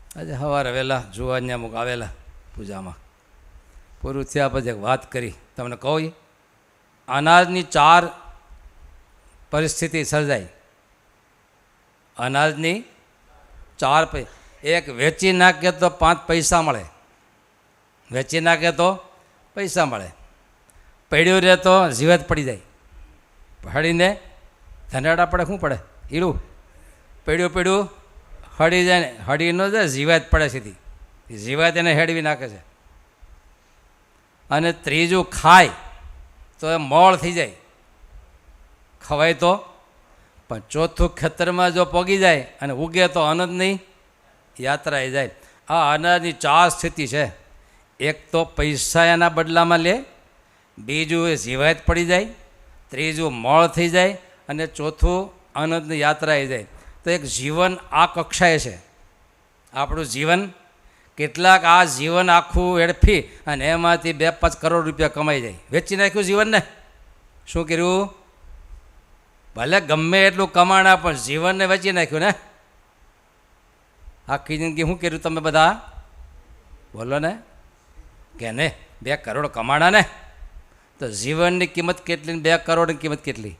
આજે સવારે વહેલા જોવાની અમુક આવેલા પૂજામાં પૂરું થયા પછી એક વાત કરી તમને કહું. અનાજની 4 પરિસ્થિતિ સર્જાય. અનાજની 4 એક વેચી નાખે તો 5 પૈસા મળે, વેચી નાખે તો પૈસા મળે. પડ્યું રહે તો જીવત પડી જાય. હળીને ધનાડા પડે શું પડે હીરું પડ્યું પડ્યું હળી જાય ને હળી ન જાય જીવાત પડે સીધી, જીવાત એને હેડવી નાખે છે. અને ત્રીજું ખાય તો એ મોળ થઈ જાય, ખવાય તો. પણ ચોથું ખેતરમાં જો પોગી જાય અને ઉગે તો અનંતની યાત્રા એ જાય. આ અનાજની 4 સ્થિતિ છે. એક તો પૈસા એના બદલામાં લે, બીજું એ જીવાત પડી જાય, ત્રીજું મોળ થઈ જાય અને ચોથું અનંતની યાત્રા એ જાય. તો એક જીવન આ કક્ષાએ છે આપણું જીવન. કેટલાક આ જીવન આખું એડફી અને એમાંથી 2-5 કરોડ રૂપિયા કમાઈ જાય. વેચી નાખ્યું જીવનને. શું કર્યું? ભલે ગમે એટલું કમાણા પણ જીવનને વેચી નાખ્યું ને. આખી જિંદગી શું કર્યું તમે બધા બોલો ને કે ને 2 કરોડ કમાણા ને, તો જીવનની કિંમત કેટલી ને 2 કરોડની કિંમત કેટલી?